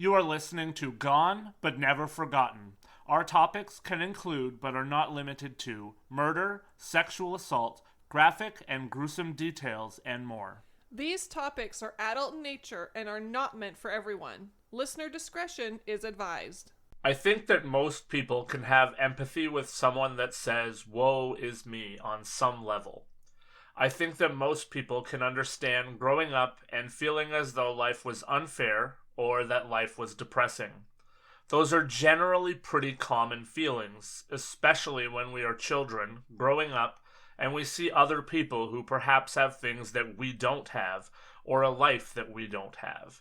You are listening to Gone But Never Forgotten. Our topics can include, but are not limited to, murder, sexual assault, graphic and gruesome details, and more. These topics are adult in nature and are not meant for everyone. Listener discretion is advised. I think that most people can have empathy with someone that says, "Woe is me," on some level. I think that most people can understand growing up and feeling as though life was unfair or that life was depressing. Those are generally pretty common feelings, especially when we are children growing up and we see other people who perhaps have things that we don't have or a life that we don't have.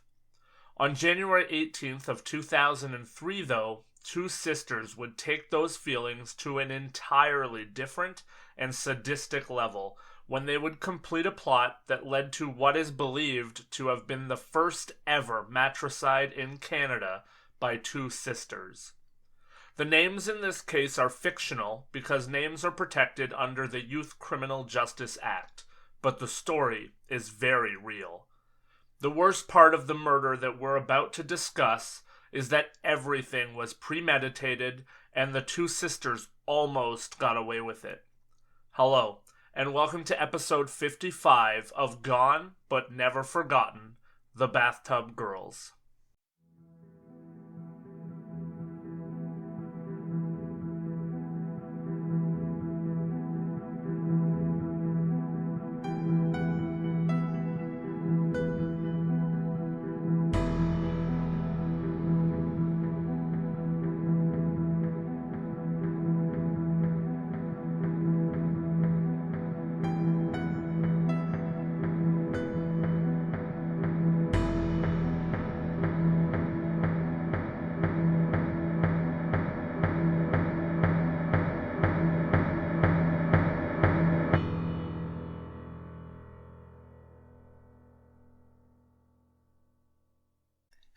On January 18th of 2003, though, two sisters would take those feelings to an entirely different and sadistic level when they would complete a plot that led to what is believed to have been the first ever matricide in Canada by two sisters. The names in this case are fictional because names are protected under the Youth Criminal Justice Act, but the story is very real. The worst part of the murder that we're about to discuss is that everything was premeditated and the two sisters almost got away with it. Hello, and welcome to episode 55 of Gone But Never Forgotten, The Bathtub Girls.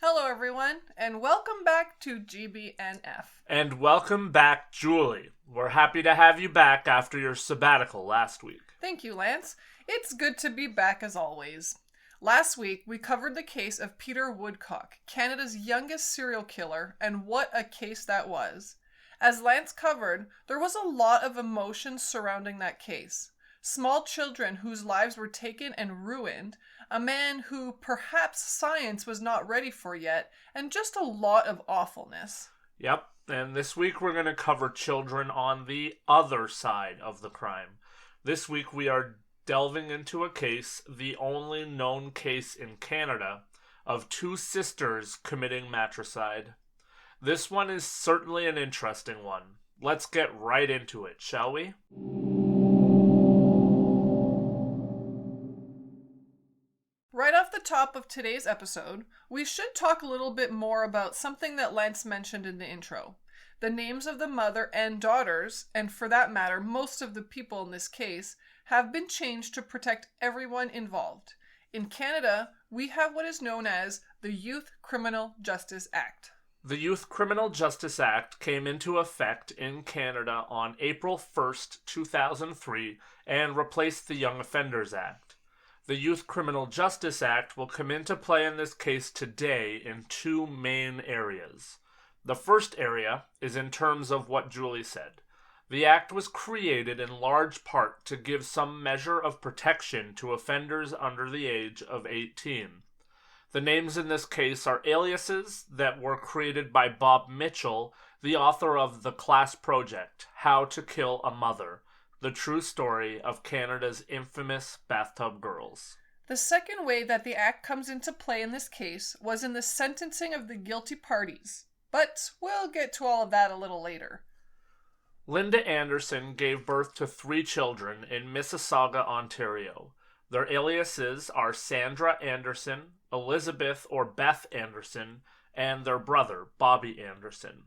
Hello everyone, and welcome back to GBNF. And welcome back, Julie. We're happy to have you back after your sabbatical last week. Thank you, Lance. It's good to be back as always. Last week, we covered the case of Peter Woodcock, Canada's youngest serial killer, and what a case that was. As Lance covered, there was a lot of emotion surrounding that case. Small children whose lives were taken and ruined, a man who perhaps science was not ready for yet, and just a lot of awfulness. Yep, and this week we're going to cover children on the other side of the crime. This week we are delving into a case, the only known case in Canada, of two sisters committing matricide. This one is certainly an interesting one. Let's get right into it, shall we? Right off the top of today's episode, we should talk a little bit more about something that Lance mentioned in the intro. The names of the mother and daughters, and for that matter, most of the people in this case, have been changed to protect everyone involved. In Canada, we have what is known as the Youth Criminal Justice Act. The Youth Criminal Justice Act came into effect in Canada on April 1st, 2003, and replaced the Young Offenders Act. The Youth Criminal Justice Act will come into play in this case today in two main areas. The first area is in terms of what Julie said. The act was created in large part to give some measure of protection to offenders under the age of 18. The names in this case are aliases that were created by Bob Mitchell, the author of The Class Project, How to Kill a Mother, the true story of Canada's infamous Bathtub Girls. The second way that the act comes into play in this case was in the sentencing of the guilty parties, but we'll get to all of that a little later. Linda Anderson gave birth to 3 children in Mississauga, Ontario. Their aliases are Sandra Anderson, Elizabeth or Beth Anderson, and their brother, Bobby Anderson.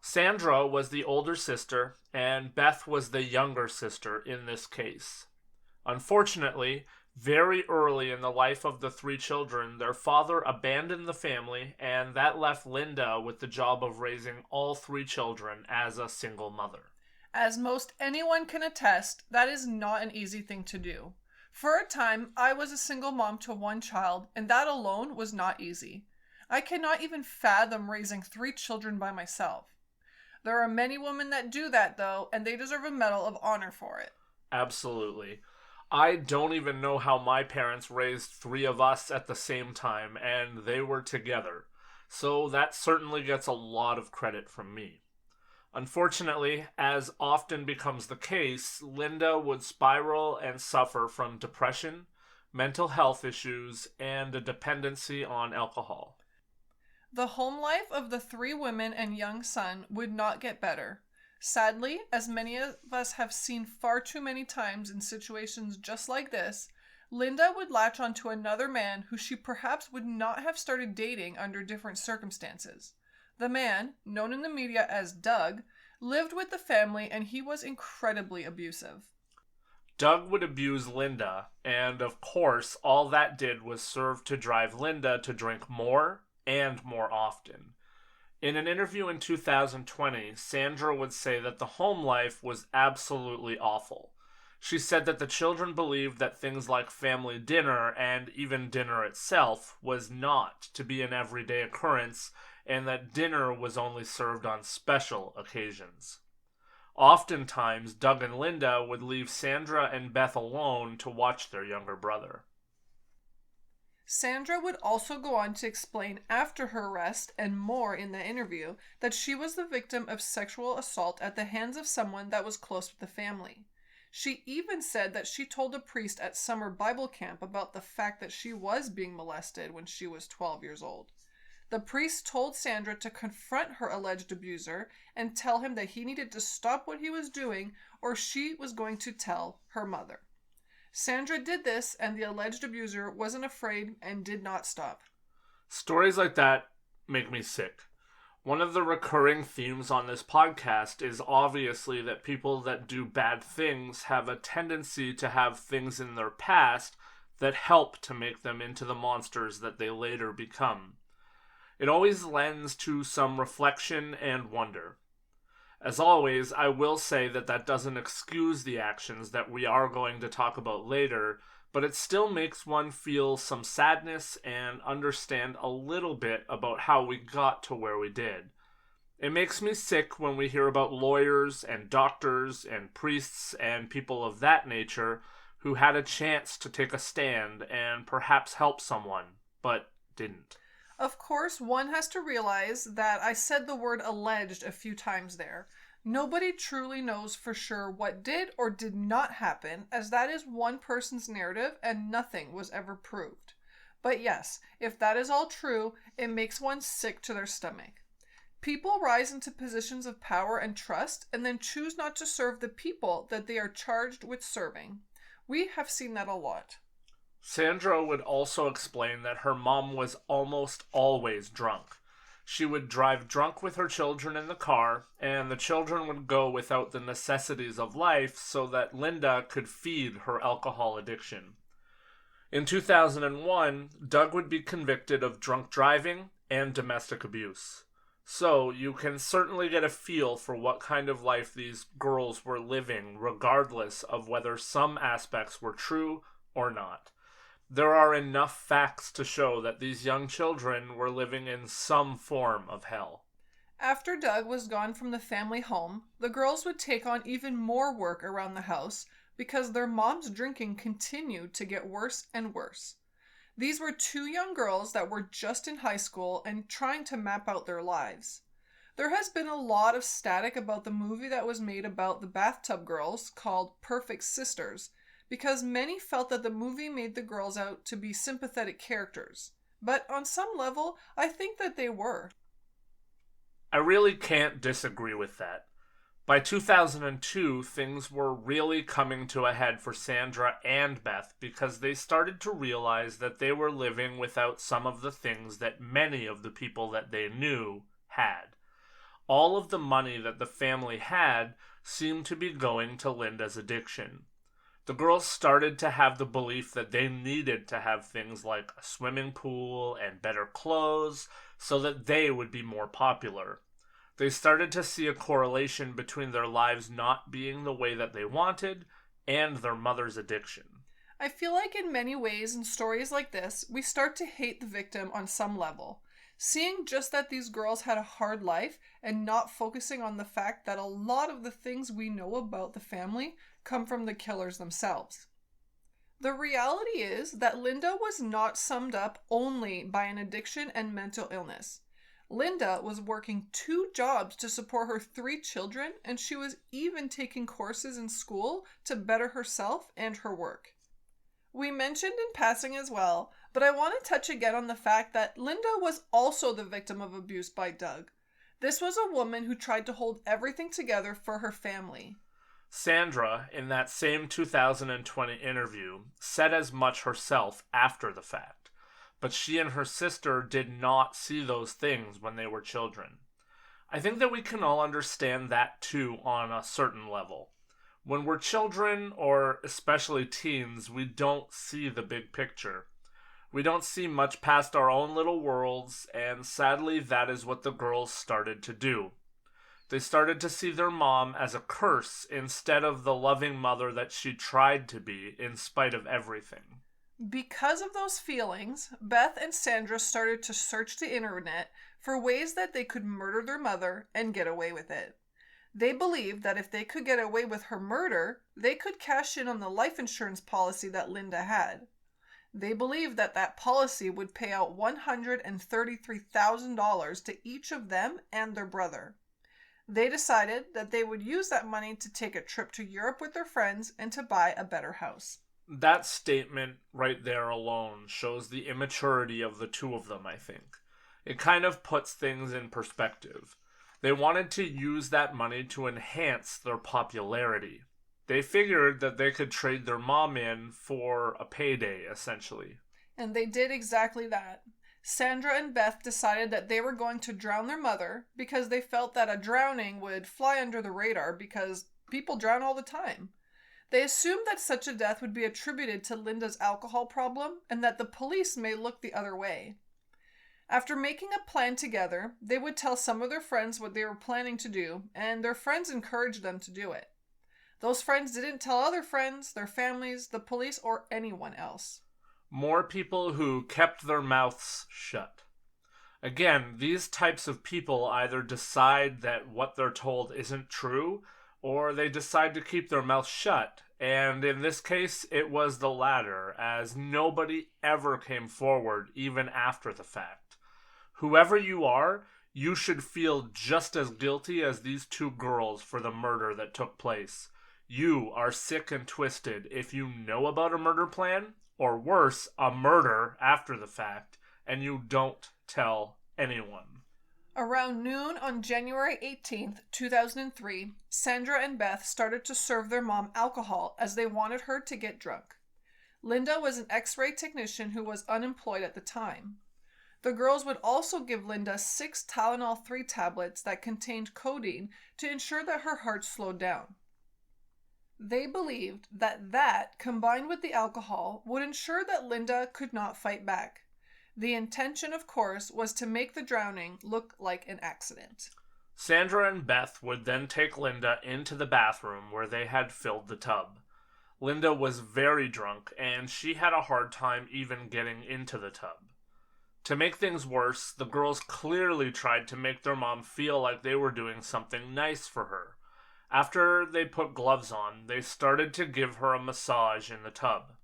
Sandra was the older sister, and Beth was the younger sister in this case. Unfortunately, very early in the life of the 3 children, their father abandoned the family, and that left Linda with the job of raising all 3 children as a single mother. As most anyone can attest, that is not an easy thing to do. For a time, I was a single mom to 1 child, and that alone was not easy. I cannot even fathom raising 3 children by myself. There are many women that do that, though, and they deserve a Medal of Honor for it. Absolutely. I don't even know how my parents raised 3 of us at the same time, and they were together. So that certainly gets a lot of credit from me. Unfortunately, as often becomes the case, Linda would spiral and suffer from depression, mental health issues, and a dependency on alcohol. The home life of the 3 women and young son would not get better. Sadly, as many of us have seen far too many times in situations just like this, Linda would latch onto another man who she perhaps would not have started dating under different circumstances. The man, known in the media as Doug, lived with the family and he was incredibly abusive. Doug would abuse Linda, and of course, all that did was serve to drive Linda to drink more and more often. In an interview in 2020, Sandra would say that the home life was absolutely awful. She said that the children believed that things like family dinner and even dinner itself was not to be an everyday occurrence, and that dinner was only served on special occasions. Oftentimes, Doug and Linda would leave Sandra and Beth alone to watch their younger brother. Sandra would also go on to explain after her arrest and more in the interview that she was the victim of sexual assault at the hands of someone that was close with the family. She even said that she told a priest at summer Bible camp about the fact that she was being molested when she was 12 years old. The priest told Sandra to confront her alleged abuser and tell him that he needed to stop what he was doing or she was going to tell her mother. Sandra did this, and the alleged abuser wasn't afraid and did not stop. Stories like that make me sick. One of the recurring themes on this podcast is obviously that people that do bad things have a tendency to have things in their past that help to make them into the monsters that they later become. It always lends to some reflection and wonder. As always, I will say that doesn't excuse the actions that we are going to talk about later, but it still makes one feel some sadness and understand a little bit about how we got to where we did. It makes me sick when we hear about lawyers and doctors and priests and people of that nature who had a chance to take a stand and perhaps help someone, but didn't. Of course, one has to realize that I said the word alleged a few times there. Nobody truly knows for sure what did or did not happen, as that is one person's narrative and nothing was ever proved. But yes, if that is all true, it makes one sick to their stomach. People rise into positions of power and trust and then choose not to serve the people that they are charged with serving. We have seen that a lot. Sandra would also explain that her mom was almost always drunk. She would drive drunk with her children in the car, and the children would go without the necessities of life so that Linda could feed her alcohol addiction. In 2001, Doug would be convicted of drunk driving and domestic abuse. So you can certainly get a feel for what kind of life these girls were living, regardless of whether some aspects were true or not. There are enough facts to show that these young children were living in some form of hell. After Doug was gone from the family home, the girls would take on even more work around the house because their mom's drinking continued to get worse and worse. These were 2 young girls that were just in high school and trying to map out their lives. There has been a lot of static about the movie that was made about the Bathtub girls called Perfect Sisters, because many felt that the movie made the girls out to be sympathetic characters. But on some level, I think that they were. I really can't disagree with that. By 2002, things were really coming to a head for Sandra and Beth because they started to realize that they were living without some of the things that many of the people that they knew had. All of the money that the family had seemed to be going to Linda's addiction. The girls started to have the belief that they needed to have things like a swimming pool and better clothes so that they would be more popular. They started to see a correlation between their lives not being the way that they wanted and their mother's addiction. I feel like in many ways in stories like this, we start to hate the victim on some level. seeing just that these girls had a hard life and not focusing on the fact that a lot of the things we know about the family come from the killers themselves. The reality is that Linda was not summed up only by an addiction and mental illness. Linda was working 2 jobs to support her 3 children, and she was even taking courses in school to better herself and her work. We mentioned in passing as well, but I want to touch again on the fact that Linda was also the victim of abuse by Doug. This was a woman who tried to hold everything together for her family. Sandra, in that same 2020 interview, said as much herself after the fact, but she and her sister did not see those things when they were children. I think that we can all understand that too on a certain level. When we're children, or especially teens, we don't see the big picture. We don't see much past our own little worlds, and sadly that is what the girls started to do. They started to see their mom as a curse instead of the loving mother that she tried to be in spite of everything. Because of those feelings, Beth and Sandra started to search the internet for ways that they could murder their mother and get away with it. They believed that if they could get away with her murder, they could cash in on the life insurance policy that Linda had. They believed that that policy would pay out $133,000 to each of them and their brother. They decided that they would use that money to take a trip to Europe with their friends and to buy a better house. That statement right there alone shows the immaturity of the two of them, I think. It kind of puts things in perspective. They wanted to use that money to enhance their popularity. They figured that they could trade their mom in for a payday, essentially. And they did exactly that. Sandra and Beth decided that they were going to drown their mother because they felt that a drowning would fly under the radar because people drown all the time. They assumed that such a death would be attributed to Linda's alcohol problem and that the police may look the other way. After making a plan together, they would tell some of their friends what they were planning to do, and their friends encouraged them to do it. Those friends didn't tell other friends, their families, the police, or anyone else. More people who kept their mouths shut. Again, these types of people either decide that what they're told isn't true, or they decide to keep their mouth shut, and in this case, it was the latter, as nobody ever came forward even after the fact. Whoever you are, you should feel just as guilty as these 2 girls for the murder that took place. You are sick and twisted if you know about a murder plan, or worse, a murder after the fact, and you don't tell anyone. Around noon on January 18th, 2003, Sandra and Beth started to serve their mom alcohol as they wanted her to get drunk. Linda was an X-ray technician who was unemployed at the time. The girls would also give Linda 6 Tylenol 3 tablets that contained codeine to ensure that her heart slowed down. They believed that combined with the alcohol, would ensure that Linda could not fight back. The intention, of course, was to make the drowning look like an accident. Sandra and Beth would then take Linda into the bathroom where they had filled the tub. Linda was very drunk, and she had a hard time even getting into the tub. To make things worse, the girls clearly tried to make their mom feel like they were doing something nice for her. After they put gloves on, they started to give her a massage in the tub.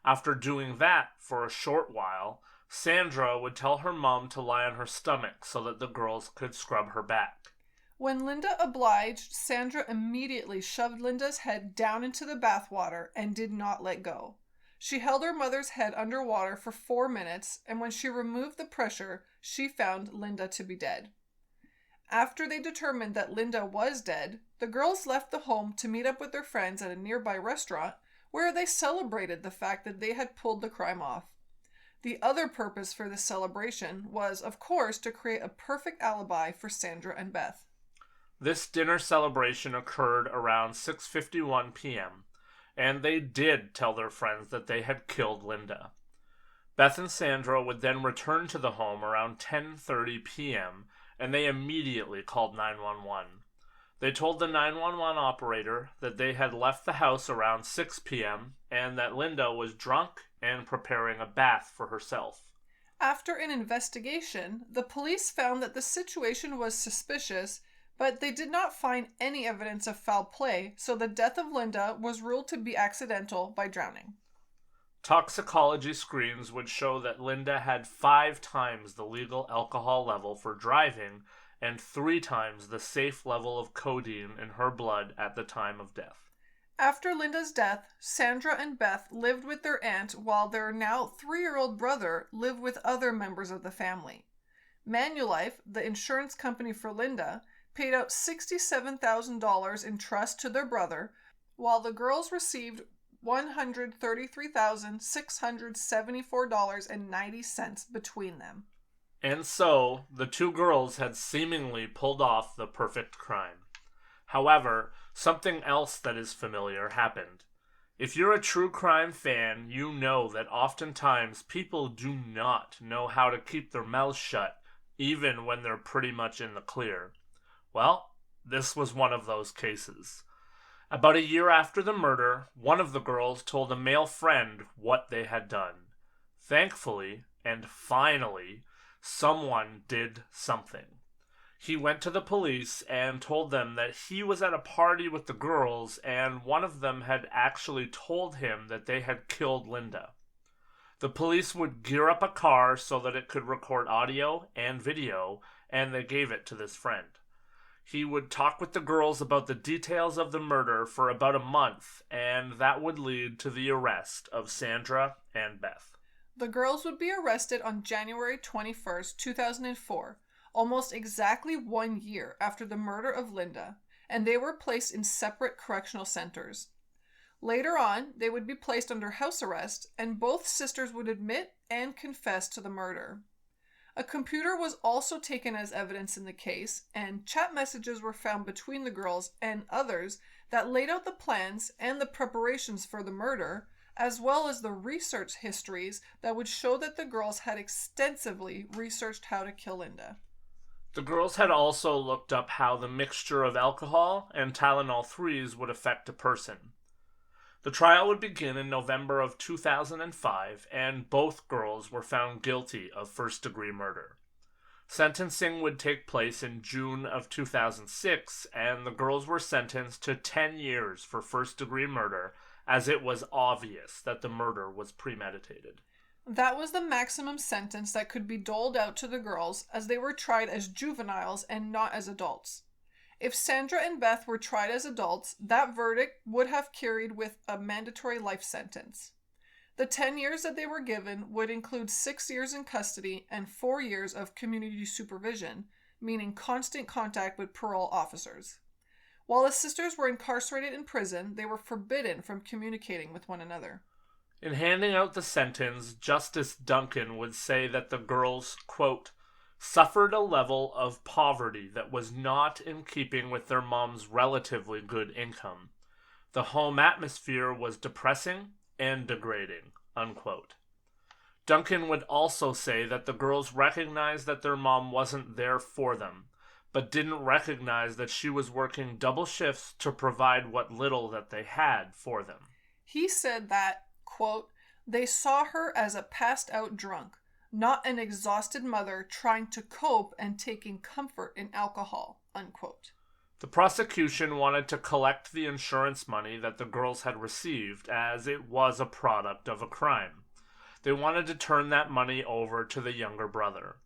After doing that for a short while, Sandra would tell her mom to lie on her stomach so that the girls could scrub her back. When Linda obliged, Sandra immediately shoved Linda's head down into the bathwater and did not let go. She held her mother's head underwater for 4 minutes, and when she removed the pressure, she found Linda to be dead. After they determined that Linda was dead, the girls left the home to meet up with their friends at a nearby restaurant where they celebrated the fact that they had pulled the crime off. The other purpose for this celebration was, of course, to create a perfect alibi for Sandra and Beth. This dinner celebration occurred around 6:51 p.m., and they did tell their friends that they had killed Linda. Beth and Sandra would then return to the home around 10:30 p.m., and they immediately called 911. They told the 911 operator that they had left the house around 6 p.m. and that Linda was drunk and preparing a bath for herself. After an investigation, the police found that the situation was suspicious, but they did not find any evidence of foul play, so the death of Linda was ruled to be accidental by drowning. Toxicology screens would show that Linda had 5 times the legal alcohol level for driving and 3 times the safe level of codeine in her blood at the time of death. After Linda's death, Sandra and Beth lived with their aunt while their now 3-year-old brother lived with other members of the family. Manulife, the insurance company for Linda, paid out $67,000 in trust to their brother, while the girls received $133,674.90 between them. And so, the 2 girls had seemingly pulled off the perfect crime. However, something else that is familiar happened. If you're a true crime fan, you know that oftentimes people do not know how to keep their mouths shut, even when they're pretty much in the clear. Well, this was one of those cases. About a year after the murder, one of the girls told a male friend what they had done. Thankfully, and finally, someone did something. He went to the police and told them that he was at a party with the girls and one of them had actually told him that they had killed Linda. The police would gear up a car so that it could record audio and video, and they gave it to this friend. He would talk with the girls about the details of the murder for about a month, and that would lead to the arrest of Sandra and Beth. The girls would be arrested on January 21st, 2004, almost exactly 1 year after the murder of Linda, and they were placed in separate correctional centers. Later on, they would be placed under house arrest, and both sisters would admit and confess to the murder. A computer was also taken as evidence in the case, and chat messages were found between the girls and others that laid out the plans and the preparations for the murder, as well as the research histories that would show that the girls had extensively researched how to kill Linda. The girls had also looked up how the mixture of alcohol and Tylenol 3s would affect a person. The trial would begin in November of 2005, and both girls were found guilty of first-degree murder. Sentencing would take place in June of 2006, and the girls were sentenced to 10 years for first-degree murder, as it was obvious that the murder was premeditated. That was the maximum sentence that could be doled out to the girls, as they were tried as juveniles and not as adults. If Sandra and Beth were tried as adults, that verdict would have carried with a mandatory life sentence. The 10 years that they were given would include 6 years in custody and 4 years of community supervision, meaning constant contact with parole officers. While the sisters were incarcerated in prison, they were forbidden from communicating with one another. In handing out the sentence, Justice Duncan would say that the girls, quote, suffered a level of poverty that was not in keeping with their mom's relatively good income. The home atmosphere was depressing and degrading, unquote. Duncan would also say that the girls recognized that their mom wasn't there for them, but didn't recognize that she was working double shifts to provide what little that they had for them. He said that, quote, they saw her as a passed-out drunk, not an exhausted mother trying to cope and taking comfort in alcohol, unquote. The prosecution wanted to collect the insurance money that the girls had received, as it was a product of a crime. They wanted to turn that money over to the younger brother.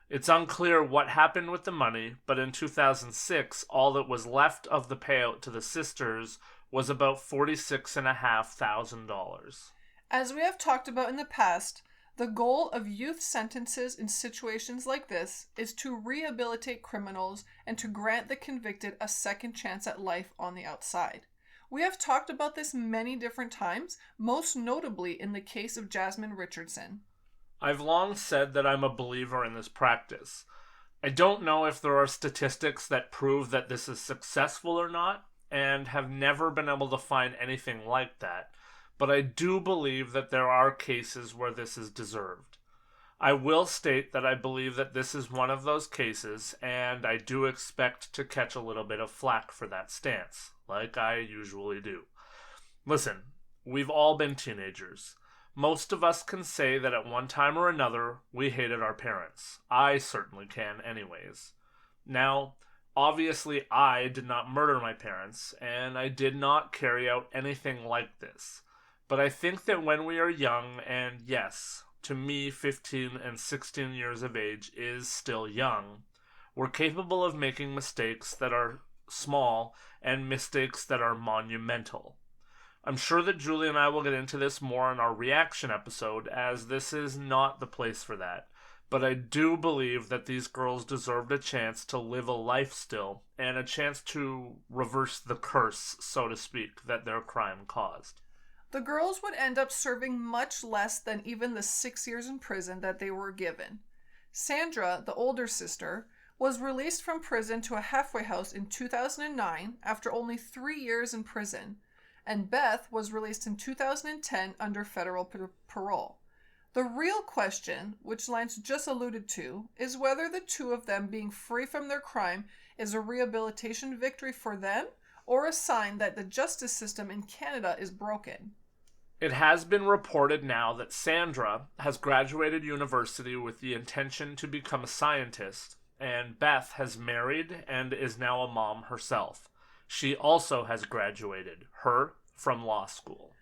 It's unclear what happened with the money, but in 2006, all that was left of the payout to the sisters was about $46,500. As we have talked about in the past, the goal of youth sentences in situations like this is to rehabilitate criminals and to grant the convicted a second chance at life on the outside. We have talked about this many different times, most notably in the case of Jasmine Richardson. I've long said that I'm a believer in this practice. I don't know if there are statistics that prove that this is successful or not, and have never been able to find anything like that. But I do believe that there are cases where this is deserved. I will state that I believe that this is one of those cases, and I do expect to catch a little bit of flack for that stance, like I usually do. Listen, we've all been teenagers. Most of us can say that at one time or another we hated our parents. I certainly can, anyways. Now, obviously, I did not murder my parents, and I did not carry out anything like this. But I think that when we are young, and yes, to me, 15 and 16 years of age is still young, we're capable of making mistakes that are small and mistakes that are monumental. I'm sure that Julie and I will get into this more in our reaction episode, as this is not the place for that. But I do believe that these girls deserved a chance to live a life still, and a chance to reverse the curse, so to speak, that their crime caused. The girls would end up serving much less than even the 6 years in prison that they were given. Sandra, the older sister, was released from prison to a halfway house in 2009 after only 3 years in prison, and Beth was released in 2010 under federal parole. The real question, which Lance just alluded to, is whether the two of them being free from their crime is a rehabilitation victory for them or a sign that the justice system in Canada is broken. It has been reported now that Sandra has graduated university with the intention to become a scientist, and Beth has married and is now a mom herself. She also has graduated, her from law school.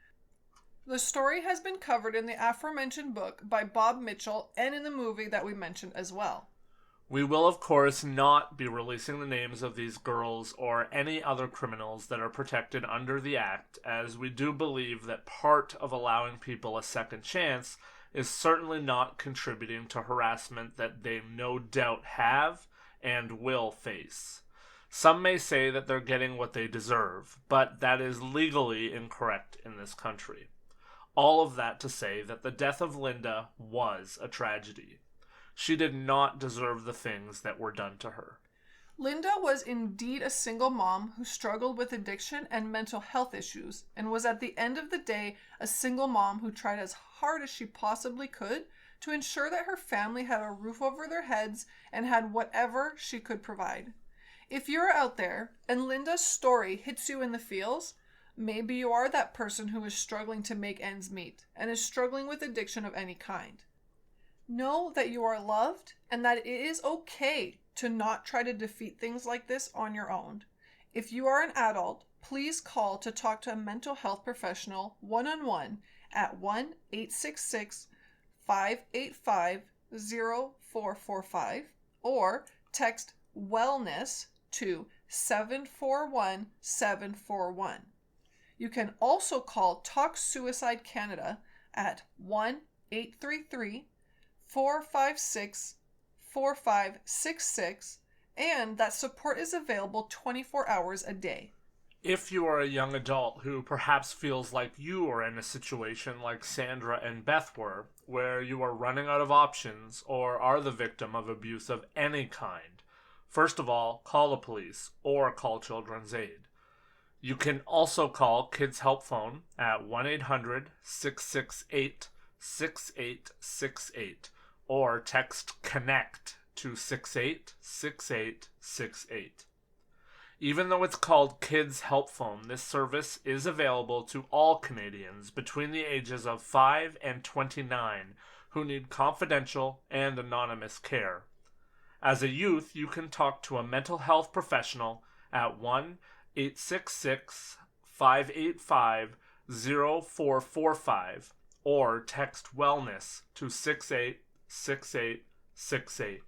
The story has been covered in the aforementioned book by Bob Mitchell and in the movie that we mentioned as well. We will, of course, not be releasing the names of these girls or any other criminals that are protected under the Act, as we do believe that part of allowing people a second chance is certainly not contributing to harassment that they no doubt have and will face. Some may say that they're getting what they deserve, but that is legally incorrect in this country. All of that to say that the death of Linda was a tragedy. She did not deserve the things that were done to her. Linda was indeed a single mom who struggled with addiction and mental health issues, and was at the end of the day a single mom who tried as hard as she possibly could to ensure that her family had a roof over their heads and had whatever she could provide. If you're out there and Linda's story hits you in the feels, maybe you are that person who is struggling to make ends meet and is struggling with addiction of any kind. Know that you are loved and that it is okay to not try to defeat things like this on your own. If you are an adult, please call to talk to a mental health professional one-on-one at 1-866-585-0445 or text wellness to 741-741. You can also call Talk Suicide Canada at 1-833-456-4566, and that support is available 24 hours a day. If you are a young adult who perhaps feels like you are in a situation like Sandra and Beth were, where you are running out of options or are the victim of abuse of any kind, first of all, call the police or call Children's Aid. You can also call Kids Help Phone at 1-800-668-6868 or text CONNECT to 686868. Even though it's called Kids Help Phone, this service is available to all Canadians between the ages of 5 and 29 who need confidential and anonymous care. As a youth, you can talk to a mental health professional at 1-866-585-0445 or text wellness to 686868.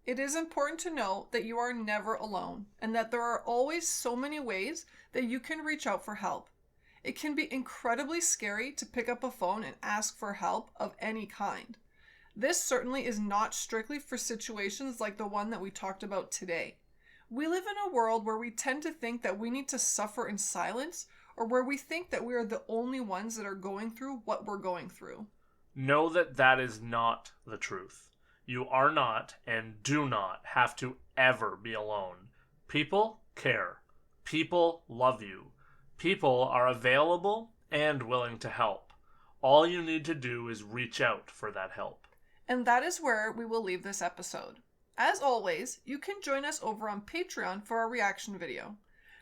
It is important to know that you are never alone and that there are always so many ways that you can reach out for help. It can be incredibly scary to pick up a phone and ask for help of any kind. This certainly is not strictly for situations like the one that we talked about today. We live in a world where we tend to think that we need to suffer in silence, or where we think that we are the only ones that are going through what we're going through. Know that that is not the truth. You are not and do not have to ever be alone. People care. People love you. People are available and willing to help. All you need to do is reach out for that help. And that is where we will leave this episode. As always, you can join us over on Patreon for our reaction video.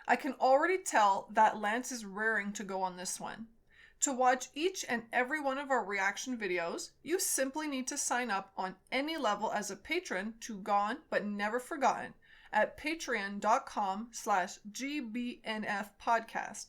I can already tell that Lance is raring to go on this one. To watch each and every one of our reaction videos, you simply need to sign up on any level as a patron to Gone But Never Forgotten at patreon.com/GBNF podcast.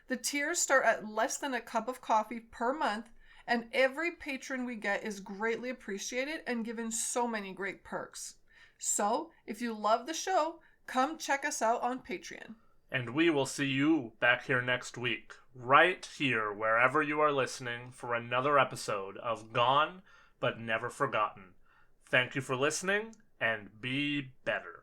The tiers start at less than a cup of coffee per month, and every patron we get is greatly appreciated and given so many great perks. So, if you love the show, come check us out on Patreon. And we will see you back here next week, right here wherever you are listening, for another episode of Gone But Never Forgotten. Thank you for listening, and be better.